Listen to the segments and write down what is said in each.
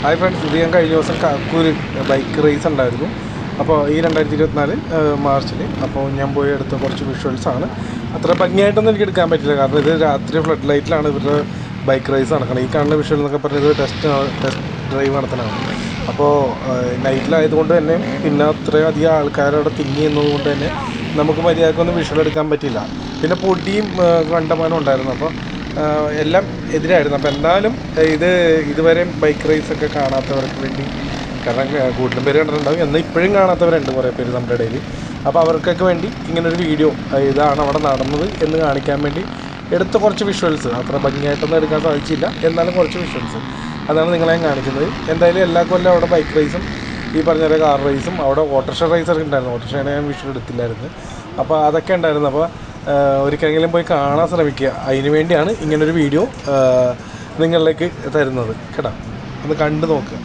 Hi friends, ഇത് ഞാൻ കഴിഞ്ഞ ദിവസം കാക്കൂർ ബൈക്ക് റേസ് ഉണ്ടായിരുന്നു. അപ്പോൾ ഈ 2024 മാർച്ചിൽ അപ്പോൾ ഞാൻ പോയി എടുത്ത കുറച്ച് വിഷ്വൽസാണ്. അത്ര ഭംഗിയായിട്ടൊന്നും എനിക്ക് എടുക്കാൻ പറ്റില്ല, കാരണം ഇത് രാത്രി ഫ്ലഡ് ലൈറ്റിലാണ് ഇവരുടെ ബൈക്ക് റേസ് നടക്കുന്നത്. ഈ കാണുന്ന വിഷ്വൽ എന്നൊക്കെ പറഞ്ഞത് ടെസ്റ്റ് ഡ്രൈവ് നടത്തണമാണ്. അപ്പോൾ നൈറ്റിലായതുകൊണ്ട് തന്നെ പിന്നെ അത്രയും അധികം ആൾക്കാരവിടെ തിങ്ങി എന്നതുകൊണ്ട് തന്നെ നമുക്ക് മര്യാദക്കൊന്നും വിഷ്വൽ എടുക്കാൻ പറ്റില്ല. പിന്നെ പൊടിയും കണ്ടമാനം ഉണ്ടായിരുന്നു. അപ്പോൾ എല്ലാം എതിരായിരുന്നു. അപ്പോൾ എന്തായാലും ഇതുവരെ ബൈക്ക് റേസൊക്കെ കാണാത്തവർക്ക് വേണ്ടി, കാരണം കൂടുതലും പേര് കണ്ടിട്ടുണ്ടാവും, എന്നാൽ ഇപ്പോഴും കാണാത്തവരുണ്ട് കുറേ പേര് നമ്മുടെ ഇടയിൽ. അപ്പോൾ അവർക്കൊക്കെ വേണ്ടി ഇങ്ങനൊരു വീഡിയോ, ഇതാണ് അവിടെ നടന്നത് എന്ന് കാണിക്കാൻ വേണ്ടി എടുത്ത കുറച്ച് വിഷ്വൽസ്. അത്ര ഭംഗിയായിട്ടൊന്നും എടുക്കാൻ സാധിച്ചില്ല, എന്നാലും കുറച്ച് വിഷ്വൽസ് അതാണ് നിങ്ങളെ കാണിക്കുന്നത്. എന്തായാലും എല്ലാ കൊല്ലം അവിടെ ബൈക്ക് റേസും ഈ പറഞ്ഞ കാർ റേസും അവിടെ ഓട്ടോറിക്ഷ റേസൊക്കെ ഉണ്ടായിരുന്നു. ഓട്ടോറിക്ഷേനെ ഞാൻ വിഷ്വൽ എടുത്തില്ലായിരുന്നു. അപ്പോൾ അതൊക്കെ ഉണ്ടായിരുന്നു. അപ്പോൾ ഒരിക്കലെങ്കിലും പോയി കാണാൻ ശ്രമിക്കുക. അതിന് വേണ്ടിയാണ് ഇങ്ങനൊരു വീഡിയോ നിങ്ങളിലേക്ക് തരുന്നത് കേട്ടോ. ഒന്ന് കണ്ടു നോക്കുക.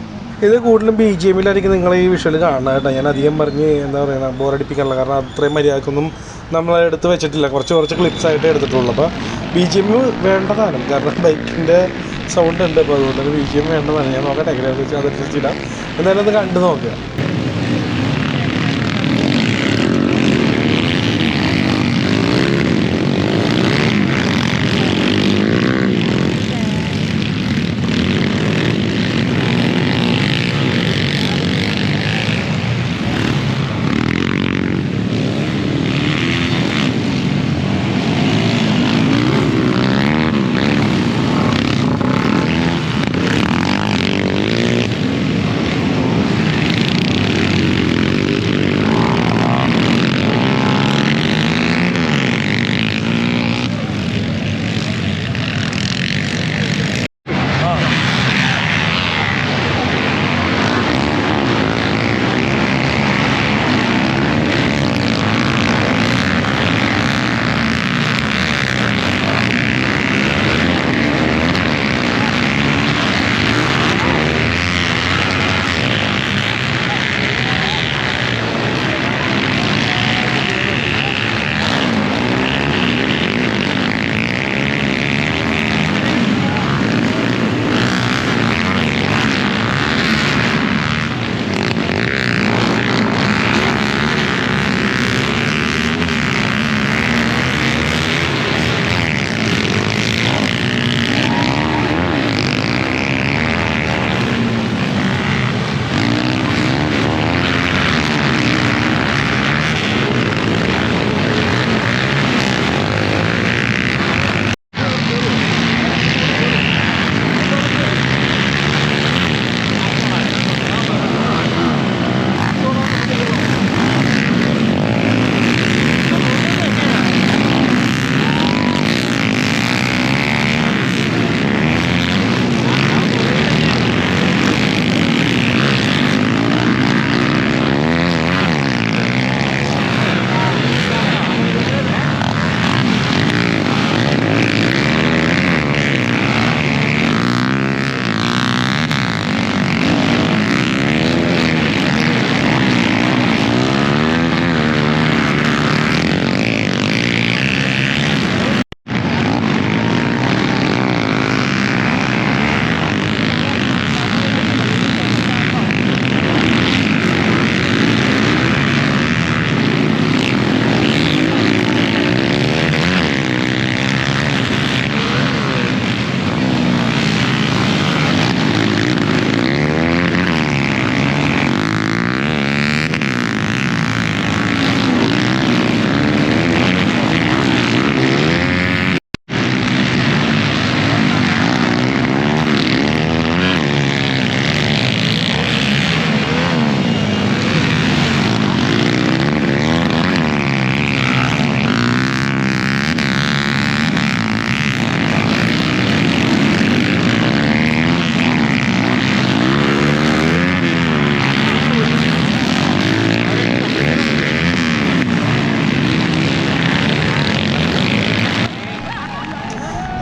ഇത് കൂടുതലും BGMലായിരിക്കും നിങ്ങൾ ഈ വിഷ്വൽ കാണണം കേട്ടോ. ഞാൻ അധികം പറഞ്ഞ് എന്താ പറയുക ബോറടിപ്പിക്കാനുള്ള, കാരണം അത്രയും മര്യാദക്കൊന്നും നമ്മൾ എടുത്ത് വെച്ചിട്ടില്ല. കുറച്ച് ക്ലിപ്സായിട്ടേ എടുത്തിട്ടുള്ളൂ. അപ്പോൾ BGM വേണ്ടതാണ്, കാരണം ബൈക്കിൻ്റെ സൗണ്ട് ഉണ്ട്. അപ്പോൾ അതുകൊണ്ട് BGM വേണ്ടതാണ്. ഞാൻ നോക്കട്ടെ എങ്ങനെയാണെന്ന് വെച്ചാൽ അതനുസരിച്ചിടാം. എന്തായാലും ഒന്ന് കണ്ടു നോക്കുക.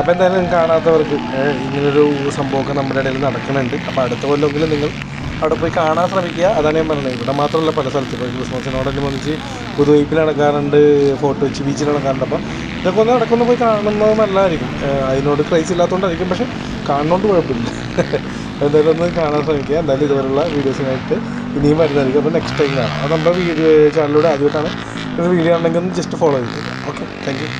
അപ്പോൾ എന്തായാലും കാണാത്തവർക്ക് ഇങ്ങനൊരു സംഭവമൊക്കെ നമ്മുടെ ഇടയിൽ നടക്കുന്നുണ്ട്. അപ്പോൾ അടുത്ത കൊല്ലമെങ്കിലും നിങ്ങൾ അവിടെ പോയി കാണാൻ ശ്രമിക്കുക. അതാണ് ഞാൻ പറഞ്ഞത്. ഇവിടെ മാത്രമല്ല, പല സ്ഥലത്തും ഇപ്പോൾ ക്രിസ്മസിനോടനുബന്ധിച്ച് പുതുവൈപ്പിൽ നടക്കാറുണ്ട്, ഫോർട്ട് കൊച്ചി ബീച്ചിൽ നടക്കാറുണ്ട്. അപ്പോൾ ഇതൊക്കെ ഒന്ന് നടക്കൊന്ന് പോയി കാണുന്നത് നല്ലതായിരിക്കും. അതിനോട് ക്രൈസ് ഇല്ലാത്തതുകൊണ്ടായിരിക്കും, പക്ഷേ കാണുന്നോണ്ട് കുഴപ്പമില്ല. എന്തായാലും ഒന്ന് കാണാൻ ശ്രമിക്കുക. എന്തായാലും ഇതുപോലുള്ള വീഡിയോസിനായിട്ട് ഇനിയും വരുന്നതായിരിക്കും. അപ്പോൾ നെക്സ്റ്റ് ടൈം കാണാം. അത് നമ്മുടെ ചാനലിലൂടെ ആദ്യമായിട്ടാണ് ഒരു വീഡിയോ ഉണ്ടെങ്കിൽ ഒന്ന് ജസ്റ്റ് ഫോളോ ചെയ്തില്ല. Okay, thank you.